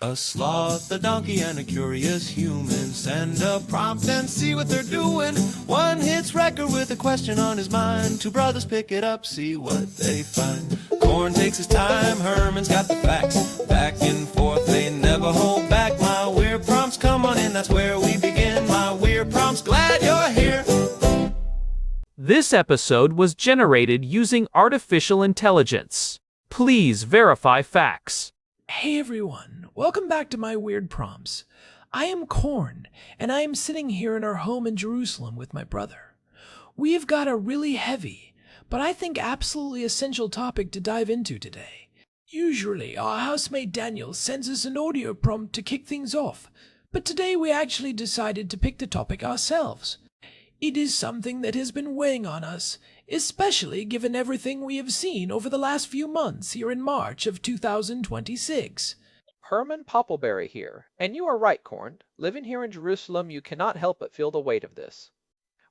A sloth, a donkey, and a curious human. Send a prompt and see what they're doing. One hits record with a question on his mind. Two brothers pick it up, see what they find. Corn takes his time, Herman's got the facts. Back and forth, they never hold back. My weird prompts, come on in, that's where we begin. My weird prompts, glad you're here. This episode was generated using artificial intelligence. Please verify facts. Hey everyone, welcome back to my weird prompts. I am Korn, and I am sitting here in our home in Jerusalem with my brother. We have got a really heavy, but I think absolutely essential topic to dive into today. Usually, our housemate Daniel sends us an audio prompt to kick things off, but today we actually decided to pick the topic ourselves. It is something that has been weighing on us, especially given everything we have seen over the last few months here in March of 2026. Herman Poppleberry here, and you are right, Korn. Living here in Jerusalem, you cannot help but feel the weight of this.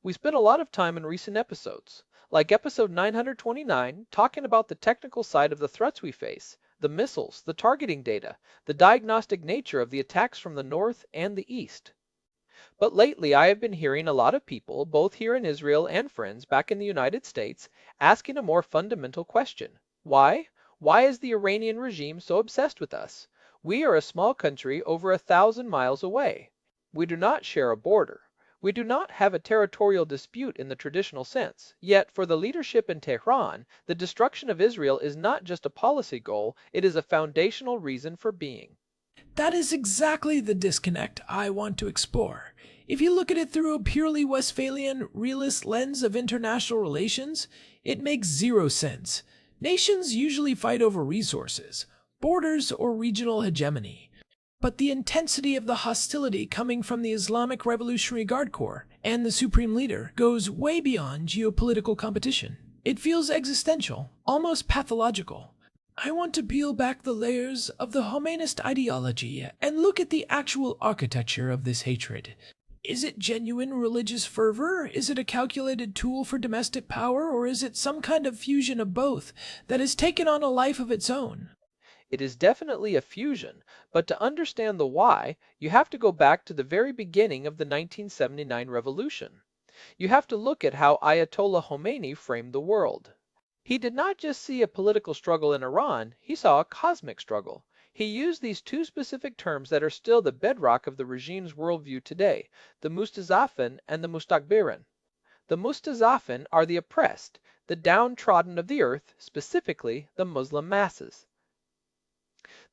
We spent a lot of time in recent episodes, like episode 929, talking about the technical side of the threats we face, the missiles, the targeting data, the diagnostic nature of the attacks from the north and the east. But lately I have been hearing a lot of people, both here in Israel and friends back in the United States, asking a more fundamental question. Why? Why is the Iranian regime so obsessed with us? We are a small country over 1,000 miles away. We do not share a border. We do not have a territorial dispute in the traditional sense. Yet, for the leadership in Tehran, the destruction of Israel is not just a policy goal, it is a foundational reason for being. That is exactly the disconnect I want to explore. If you look at it through a purely Westphalian, realist lens of international relations, it makes zero sense. Nations usually fight over resources, borders, or regional hegemony. But the intensity of the hostility coming from the Islamic Revolutionary Guard Corps and the supreme leader goes way beyond geopolitical competition. It feels existential, almost pathological. I want to peel back the layers of the Khomeinist ideology and look at the actual architecture of this hatred. Is it genuine religious fervor? Is it a calculated tool for domestic power? Or is it some kind of fusion of both that has taken on a life of its own? It is definitely a fusion, but to understand the why, you have to go back to the very beginning of the 1979 revolution. You have to look at how Ayatollah Khomeini framed the world. He did not just see a political struggle in Iran, he saw a cosmic struggle. He used these two specific terms that are still the bedrock of the regime's worldview today, the Mustazafin and the Mustakbirin. The Mustazafin are the oppressed, the downtrodden of the earth, specifically the Muslim masses.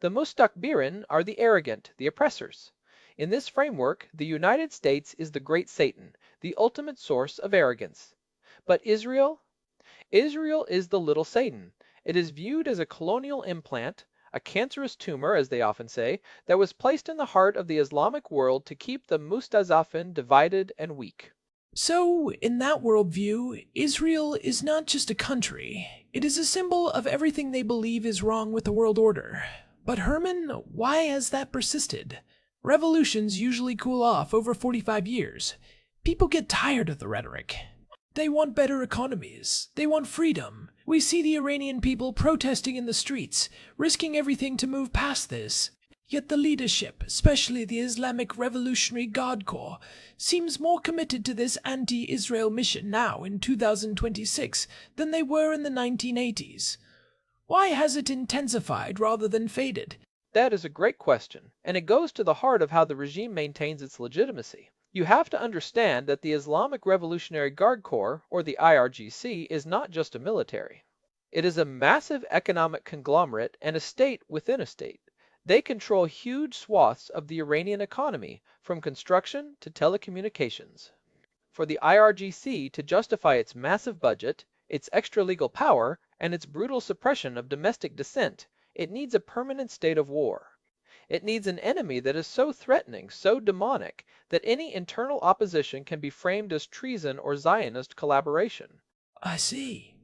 The Mustakbirin are the arrogant, the oppressors. In this framework, the United States is the great Satan, the ultimate source of arrogance. But Israel? Israel is the little Satan. It is viewed as a colonial implant, a cancerous tumor, as they often say, that was placed in the heart of the Islamic world to keep the Mustazafin divided and weak. So, in that worldview, Israel is not just a country. It is a symbol of everything they believe is wrong with the world order. But Herman, why has that persisted? Revolutions usually cool off over 45 years. People get tired of the rhetoric. They want better economies. They want freedom. We see the Iranian people protesting in the streets, risking everything to move past this. Yet the leadership, especially the Islamic Revolutionary Guard Corps, seems more committed to this anti-Israel mission now in 2026 than they were in the 1980s. Why has it intensified rather than faded? That is a great question, and it goes to the heart of how the regime maintains its legitimacy. You have to understand that the Islamic Revolutionary Guard Corps, or the IRGC, is not just a military. It is a massive economic conglomerate and a state within a state. They control huge swaths of the Iranian economy, from construction to telecommunications. For the IRGC to justify its massive budget, its extra-legal power, and its brutal suppression of domestic dissent, it needs a permanent state of war. It needs an enemy that is so threatening, so demonic, that any internal opposition can be framed as treason or Zionist collaboration. I see.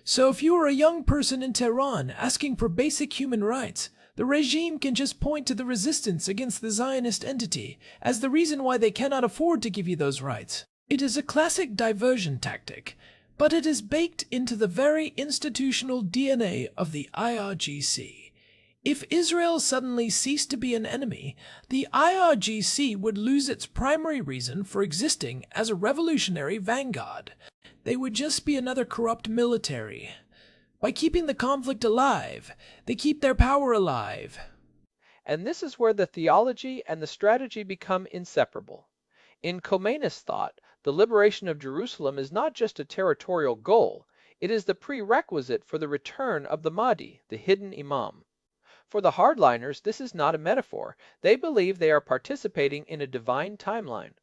So if you are a young person in Tehran asking for basic human rights, the regime can just point to the resistance against the Zionist entity as the reason why they cannot afford to give you those rights. It is a classic diversion tactic, but it is baked into the very institutional DNA of the IRGC. If Israel suddenly ceased to be an enemy, the IRGC would lose its primary reason for existing as a revolutionary vanguard. They would just be another corrupt military. By keeping the conflict alive, they keep their power alive. And this is where the theology and the strategy become inseparable. In Khomeinist thought, the liberation of Jerusalem is not just a territorial goal, it is the prerequisite for the return of the Mahdi, the hidden Imam. For the hardliners, this is not a metaphor. They believe they are participating in a divine timeline.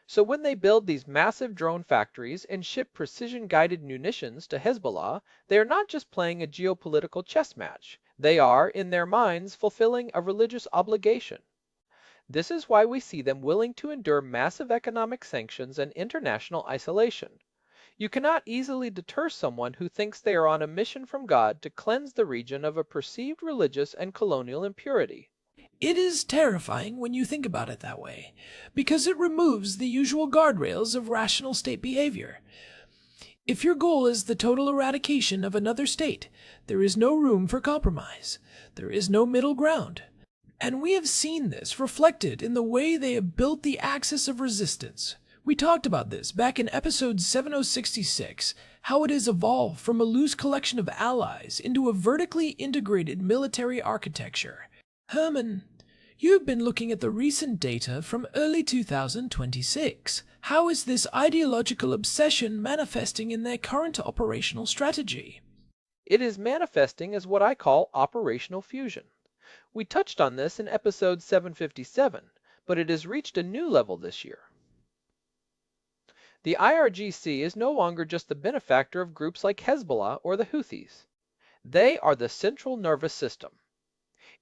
So when they build these massive drone factories and ship precision-guided munitions to Hezbollah, they are not just playing a geopolitical chess match. They are, in their minds, fulfilling a religious obligation. This is why we see them willing to endure massive economic sanctions and international isolation. You cannot easily deter someone who thinks they are on a mission from God to cleanse the region of a perceived religious and colonial impurity. It is terrifying when you think about it that way, because it removes the usual guardrails of rational state behavior. If your goal is the total eradication of another state, there is no room for compromise. There is no middle ground. And we have seen this reflected in the way they have built the axis of resistance. We talked about this back in episode 7066, how it has evolved from a loose collection of allies into a vertically integrated military architecture. Herman, you've been looking at the recent data from early 2026. How is this ideological obsession manifesting in their current operational strategy? It is manifesting as what I call operational fusion. We touched on this in episode 757, but it has reached a new level this year. The IRGC is no longer just the benefactor of groups like Hezbollah or the Houthis. They are the central nervous system.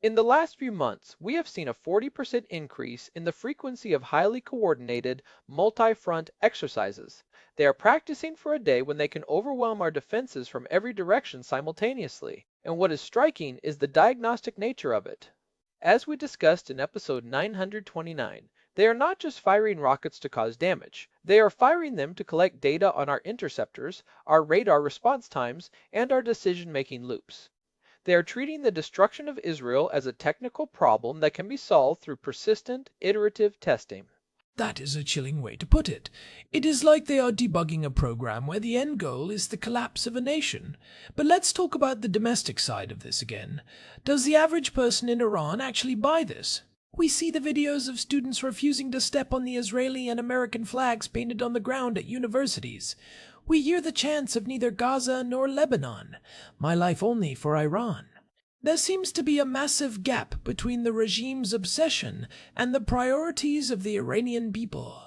In the last few months, we have seen a 40% increase in the frequency of highly coordinated, multi-front exercises. They are practicing for a day when they can overwhelm our defenses from every direction simultaneously. And what is striking is the diagnostic nature of it. As we discussed in episode 929, they are not just firing rockets to cause damage. They are firing them to collect data on our interceptors, our radar response times, and our decision-making loops. They are treating the destruction of Israel as a technical problem that can be solved through persistent, iterative testing. That is a chilling way to put it. It is like they are debugging a program where the end goal is the collapse of a nation. But let's talk about the domestic side of this again. Does the average person in Iran actually buy this? We see the videos of students refusing to step on the Israeli and American flags painted on the ground at universities. We hear the chants of neither Gaza nor Lebanon, my life only for Iran. There seems to be a massive gap between the regime's obsession and the priorities of the Iranian people.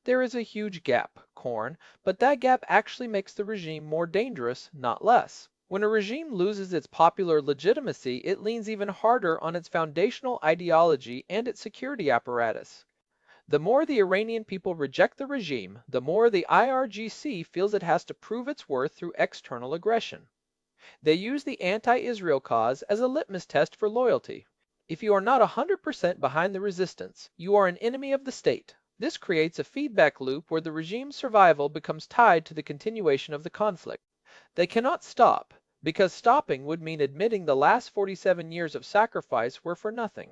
There is a huge gap, Korn, but that gap actually makes the regime more dangerous, not less. When a regime loses its popular legitimacy, it leans even harder on its foundational ideology and its security apparatus. The more the Iranian people reject the regime, the more the IRGC feels it has to prove its worth through external aggression. They use the anti-Israel cause as a litmus test for loyalty. If you are not 100% behind the resistance, you are an enemy of the state. This creates a feedback loop where the regime's survival becomes tied to the continuation of the conflict. They cannot stop, because stopping would mean admitting the last 47 years of sacrifice were for nothing.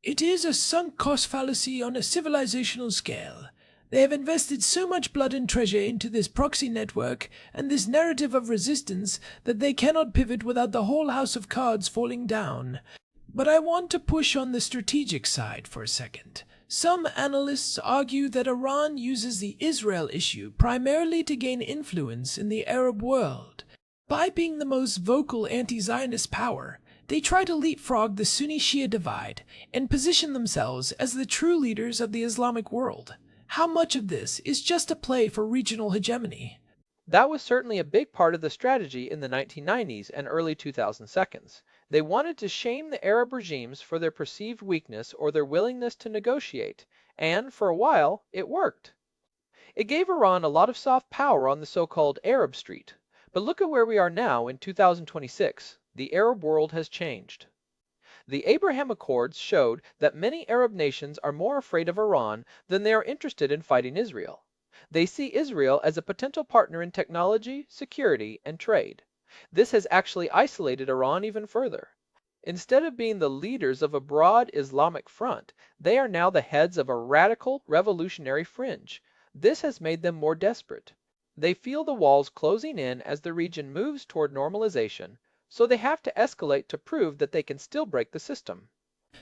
It is a sunk cost fallacy on a civilizational scale. They have invested so much blood and treasure into this proxy network and this narrative of resistance that they cannot pivot without the whole house of cards falling down. But I want to push on the strategic side for a second. Some analysts argue that Iran uses the Israel issue primarily to gain influence in the Arab world. By being the most vocal anti-Zionist power, they try to leapfrog the Sunni-Shia divide and position themselves as the true leaders of the Islamic world. How much of this is just a play for regional hegemony? That was certainly a big part of the strategy in the 1990s and early 2000s. They wanted to shame the Arab regimes for their perceived weakness or their willingness to negotiate, and for a while, it worked. It gave Iran a lot of soft power on the so-called Arab street. But look at where we are now in 2026. The Arab world has changed. The Abraham Accords showed that many Arab nations are more afraid of Iran than they are interested in fighting Israel. They see Israel as a potential partner in technology, security, and trade. This has actually isolated Iran even further. Instead of being the leaders of a broad Islamic front, they are now the heads of a radical revolutionary fringe. This has made them more desperate. They feel the walls closing in as the region moves toward normalization, so they have to escalate to prove that they can still break the system.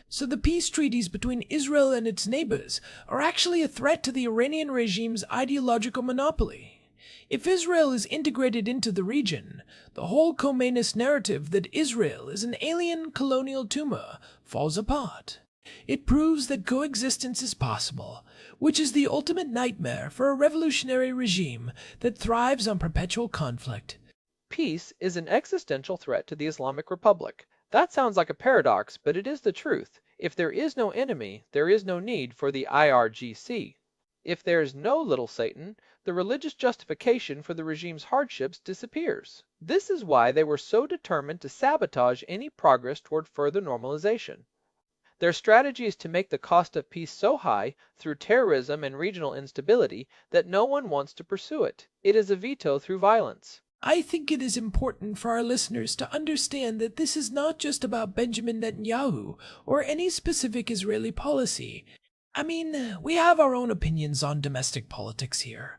So the peace treaties between Israel and its neighbors are actually a threat to the Iranian regime's ideological monopoly. If Israel is integrated into the region, the whole Khomeinist narrative that Israel is an alien colonial tumor falls apart. It proves that coexistence is possible, which is the ultimate nightmare for a revolutionary regime that thrives on perpetual conflict. Peace is an existential threat to the Islamic Republic. That sounds like a paradox, but it is the truth. If there is no enemy, there is no need for the IRGC. If there is no little Satan, the religious justification for the regime's hardships disappears. This is why they were so determined to sabotage any progress toward further normalization. Their strategy is to make the cost of peace so high through terrorism and regional instability that no one wants to pursue it. It is a veto through violence. I think it is important for our listeners to understand that this is not just about Benjamin Netanyahu or any specific Israeli policy. I mean, we have our own opinions on domestic politics here.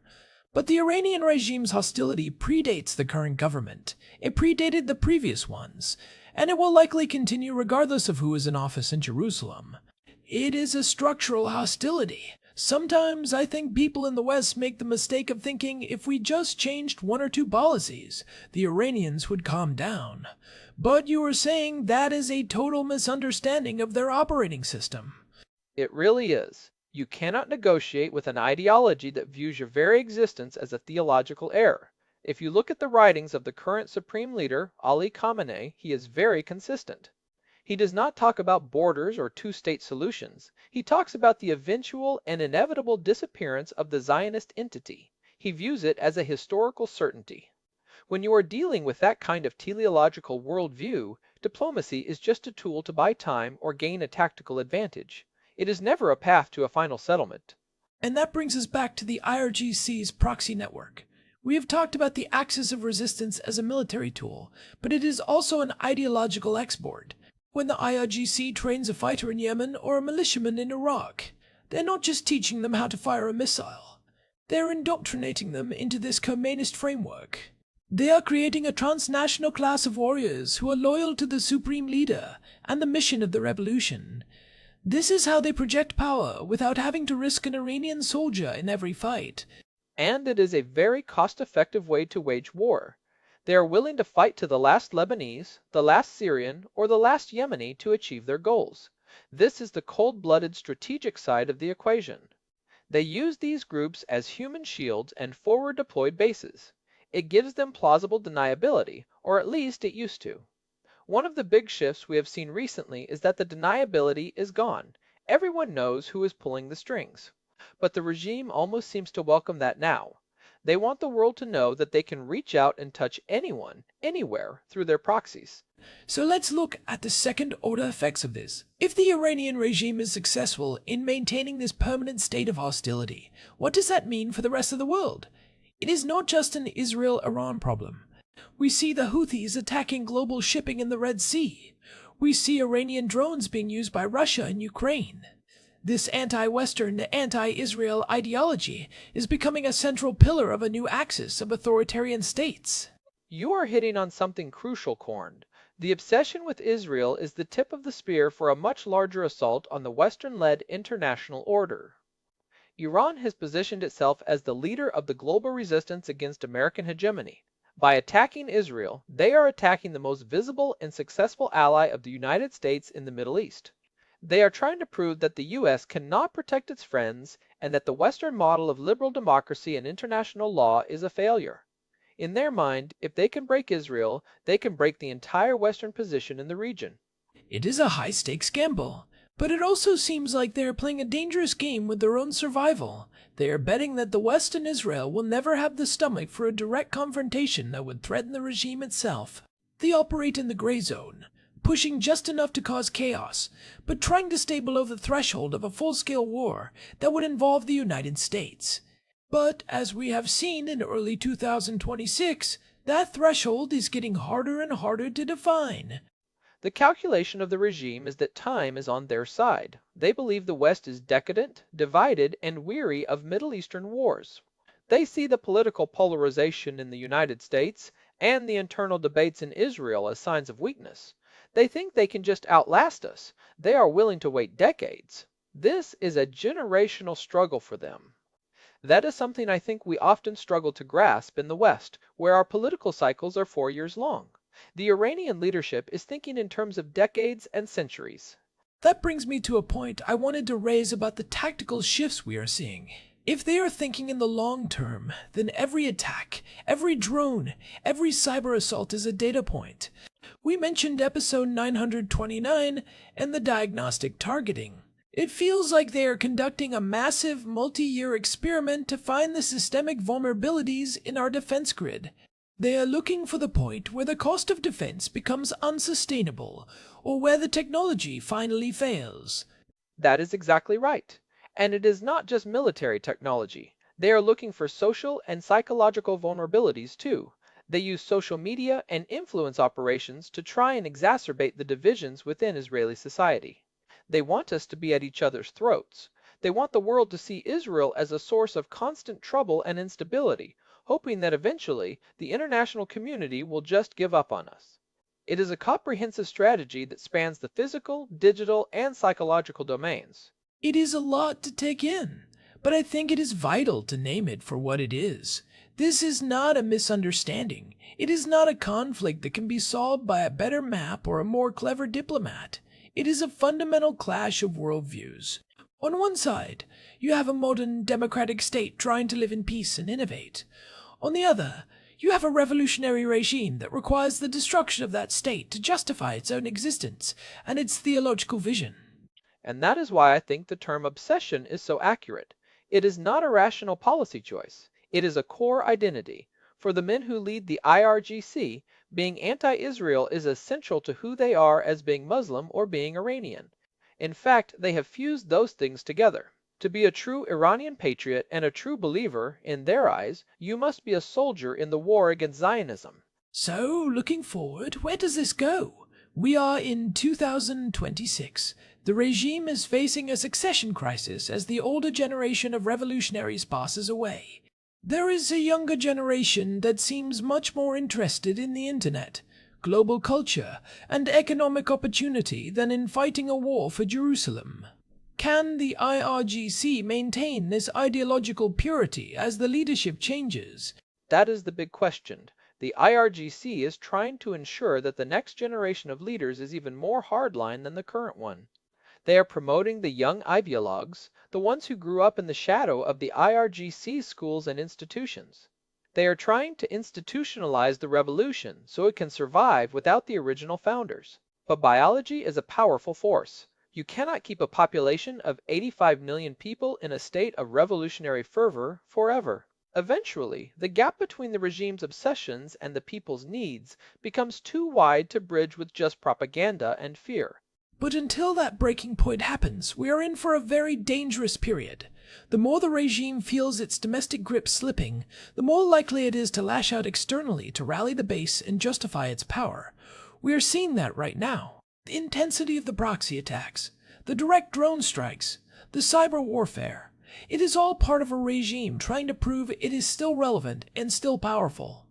But the Iranian regime's hostility predates the current government. It predated the previous ones, and it will likely continue regardless of who is in office in Jerusalem. It is a structural hostility. Sometimes I think people in the West make the mistake of thinking if we just changed one or two policies, the Iranians would calm down. But you are saying that is a total misunderstanding of their operating system. It really is. You cannot negotiate with an ideology that views your very existence as a theological error. If you look at the writings of the current supreme leader, Ali Khamenei, he is very consistent. He does not talk about borders or two-state solutions. He talks about the eventual and inevitable disappearance of the Zionist entity. He views it as a historical certainty. When you are dealing with that kind of teleological worldview, diplomacy is just a tool to buy time or gain a tactical advantage. It is never a path to a final settlement. And that brings us back to the IRGC's proxy network. We have talked about the axis of resistance as a military tool, but it is also an ideological export. When the IRGC trains a fighter in Yemen or a militiaman in Iraq, they're not just teaching them how to fire a missile. They're indoctrinating them into this Khomeinist framework. They are creating a transnational class of warriors who are loyal to the supreme leader and the mission of the revolution. This is how they project power without having to risk an Iranian soldier in every fight. And it is a very cost-effective way to wage war. They are willing to fight to the last Lebanese, the last Syrian, or the last Yemeni to achieve their goals. This is the cold-blooded strategic side of the equation. They use these groups as human shields and forward-deployed bases. It gives them plausible deniability, or at least it used to. One of the big shifts we have seen recently is that the deniability is gone. Everyone knows who is pulling the strings. But the regime almost seems to welcome that now. They want the world to know that they can reach out and touch anyone, anywhere, through their proxies. So let's look at the second-order effects of this. If the Iranian regime is successful in maintaining this permanent state of hostility, what does that mean for the rest of the world? It is not just an Israel-Iran problem. We see the Houthis attacking global shipping in the Red Sea. We see Iranian drones being used by Russia and Ukraine. This anti-Western, anti-Israel ideology is becoming a central pillar of a new axis of authoritarian states. You are hitting on something crucial, Korn. The obsession with Israel is the tip of the spear for a much larger assault on the Western-led international order. Iran has positioned itself as the leader of the global resistance against American hegemony. By attacking Israel, they are attacking the most visible and successful ally of the United States in the Middle East. They are trying to prove that the U.S. cannot protect its friends and that the Western model of liberal democracy and international law is a failure. In their mind, if they can break Israel, they can break the entire Western position in the region. It is a high-stakes gamble, but it also seems like they are playing a dangerous game with their own survival. They are betting that the West and Israel will never have the stomach for a direct confrontation that would threaten the regime itself. They operate in the gray zone, pushing just enough to cause chaos, but trying to stay below the threshold of a full-scale war that would involve the United States. But as we have seen in early 2026, that threshold is getting harder and harder to define. The calculation of the regime is that time is on their side. They believe the West is decadent, divided, and weary of Middle Eastern wars. They see the political polarization in the United States and the internal debates in Israel as signs of weakness. They think they can just outlast us. They are willing to wait decades. This is a generational struggle for them. That is something I think we often struggle to grasp in the West, where our political cycles are 4 years long. The Iranian leadership is thinking in terms of decades and centuries. That brings me to a point I wanted to raise about the tactical shifts we are seeing. If they are thinking in the long term, then every attack, every drone, every cyber assault is a data point. We mentioned episode 929 and the diagnostic targeting. It feels like they are conducting a massive multi-year experiment to find the systemic vulnerabilities in our defense grid. They are looking for the point where the cost of defense becomes unsustainable, or where the technology finally fails. That is exactly right. And it is not just military technology. They are looking for social and psychological vulnerabilities too. They use social media and influence operations to try and exacerbate the divisions within Israeli society. They want us to be at each other's throats. They want the world to see Israel as a source of constant trouble and instability, hoping that eventually the international community will just give up on us. It is a comprehensive strategy that spans the physical, digital, and psychological domains. It is a lot to take in, but I think it is vital to name it for what it is. This is not a misunderstanding. It is not a conflict that can be solved by a better map or a more clever diplomat. It is a fundamental clash of worldviews. On one side, you have a modern democratic state trying to live in peace and innovate. On the other, you have a revolutionary regime that requires the destruction of that state to justify its own existence and its theological vision. And that is why I think the term obsession is so accurate. It is not a rational policy choice. It is a core identity. For the men who lead the IRGC, being anti-Israel is essential to who they are as being Muslim or being Iranian. In fact, they have fused those things together. To be a true Iranian patriot and a true believer, in their eyes, you must be a soldier in the war against Zionism. So, looking forward, where does this go? We are in 2026. The regime is facing a succession crisis as the older generation of revolutionaries passes away. There is a younger generation that seems much more interested in the internet, global culture, and economic opportunity than in fighting a war for Jerusalem. Can the IRGC maintain this ideological purity as the leadership changes? That is the big question. The IRGC is trying to ensure that the next generation of leaders is even more hardline than the current one. They are promoting the young ideologues, the ones who grew up in the shadow of the IRGC schools and institutions. They are trying to institutionalize the revolution so it can survive without the original founders. But biology is a powerful force. You cannot keep a population of 85 million people in a state of revolutionary fervor forever. Eventually, the gap between the regime's obsessions and the people's needs becomes too wide to bridge with just propaganda and fear. But until that breaking point happens, we are in for a very dangerous period. The more the regime feels its domestic grip slipping, the more likely it is to lash out externally to rally the base and justify its power. We are seeing that right now. The intensity of the proxy attacks, the direct drone strikes, the cyber warfare. It is all part of a regime trying to prove it is still relevant and still powerful.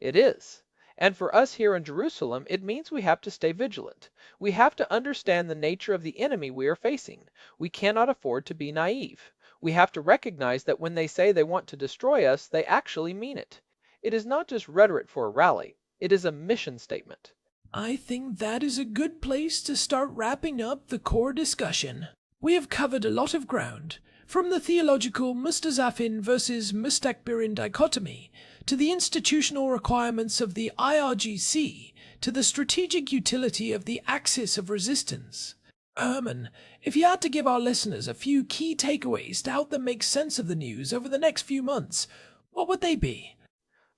It is. And for us here in Jerusalem, it means we have to stay vigilant. We have to understand the nature of the enemy we are facing. We cannot afford to be naive. We have to recognize that when they say they want to destroy us, they actually mean it. It is not just rhetoric for a rally. It is a mission statement. I think that is a good place to start wrapping up the core discussion. We have covered a lot of ground, from the theological Mustazafin versus Mustakbirin dichotomy, to the institutional requirements of the IRGC, to the strategic utility of the axis of resistance. Herman, if you had to give our listeners a few key takeaways to help them make sense of the news over the next few months, what would they be?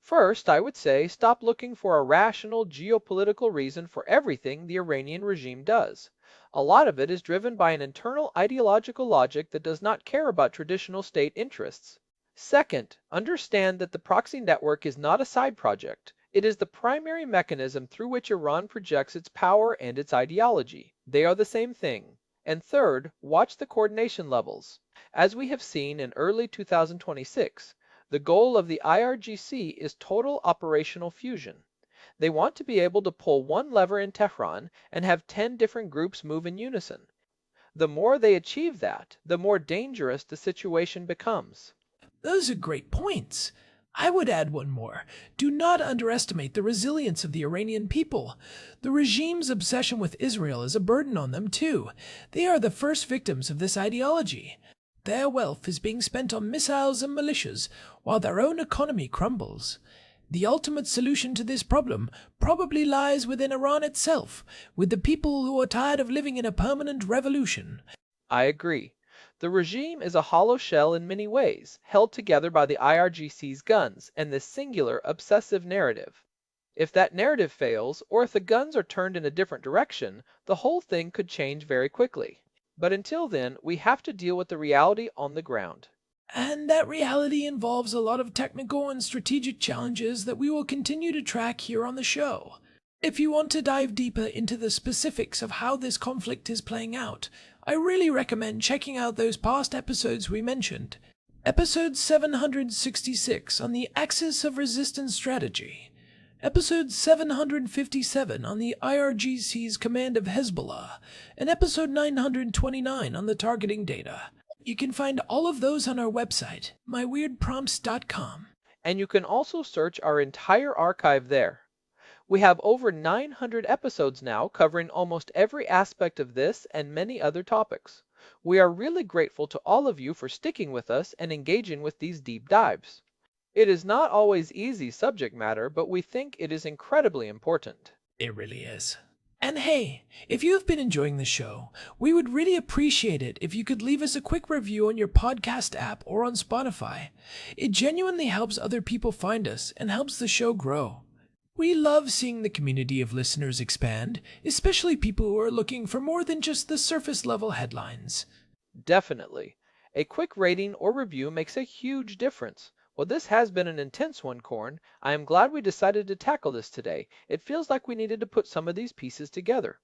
First, I would say stop looking for a rational geopolitical reason for everything the Iranian regime does. A lot of it is driven by an internal ideological logic that does not care about traditional state interests. Second, understand that the proxy network is not a side project. It is the primary mechanism through which Iran projects its power and its ideology. They are the same thing. And third, watch the coordination levels. As we have seen in early 2026, the goal of the IRGC is total operational fusion. They want to be able to pull one lever in Tehran and have 10 different groups move in unison. The more they achieve that, the more dangerous the situation becomes. Those are great points. I would add one more. Do not underestimate the resilience of the Iranian people. The regime's obsession with Israel is a burden on them, too. They are the first victims of this ideology. Their wealth is being spent on missiles and militias, while their own economy crumbles. The ultimate solution to this problem probably lies within Iran itself, with the people who are tired of living in a permanent revolution. I agree. The regime is a hollow shell in many ways, held together by the IRGC's guns and this singular obsessive narrative. If that narrative fails, or if the guns are turned in a different direction, the whole thing could change very quickly. But until then, we have to deal with the reality on the ground. And that reality involves a lot of technical and strategic challenges that we will continue to track here on the show. If you want to dive deeper into the specifics of how this conflict is playing out, I really recommend checking out those past episodes we mentioned. Episode 766 on the Axis of Resistance Strategy. Episode 757 on the IRGC's command of Hezbollah. And episode 929 on the targeting data. You can find all of those on our website, myweirdprompts.com. And you can also search our entire archive there. We have over 900 episodes now covering almost every aspect of this and many other topics. We are really grateful to all of you for sticking with us and engaging with these deep dives. It is not always easy subject matter, but we think it is incredibly important. It really is. And hey, if you have been enjoying the show, we would really appreciate it if you could leave us a quick review on your podcast app or on Spotify. It genuinely helps other people find us and helps the show grow. We love seeing the community of listeners expand, especially people who are looking for more than just the surface-level headlines. Definitely. A quick rating or review makes a huge difference. Well, this has been an intense one, Korn. I am glad we decided to tackle this today. It feels like we needed to put some of these pieces together.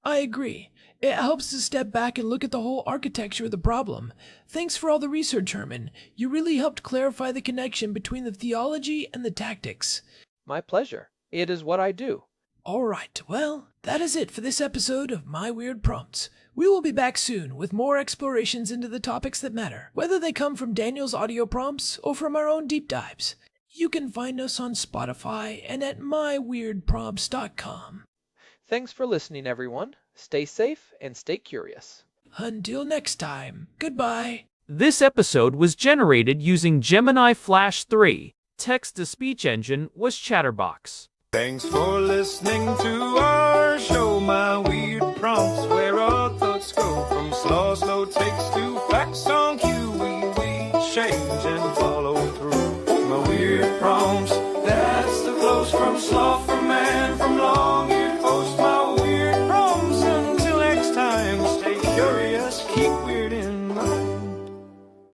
I agree. It helps to step back and look at the whole architecture of the problem. Thanks for all the research, Herman. You really helped clarify the connection between the theology and the tactics. My pleasure. It is what I do. All right, well, that is it for this episode of My Weird Prompts. We will be back soon with more explorations into the topics that matter, whether they come from Daniel's audio prompts or from our own deep dives. You can find us on Spotify and at myweirdprompts.com. Thanks for listening, everyone. Stay safe and stay curious. Until next time, goodbye. This episode was generated using Gemini Flash 3. Text-to-speech engine was Chatterbox. Thanks for listening to our show, My Weird Prompts, where our thoughts go from slow takes to facts on cue. We change and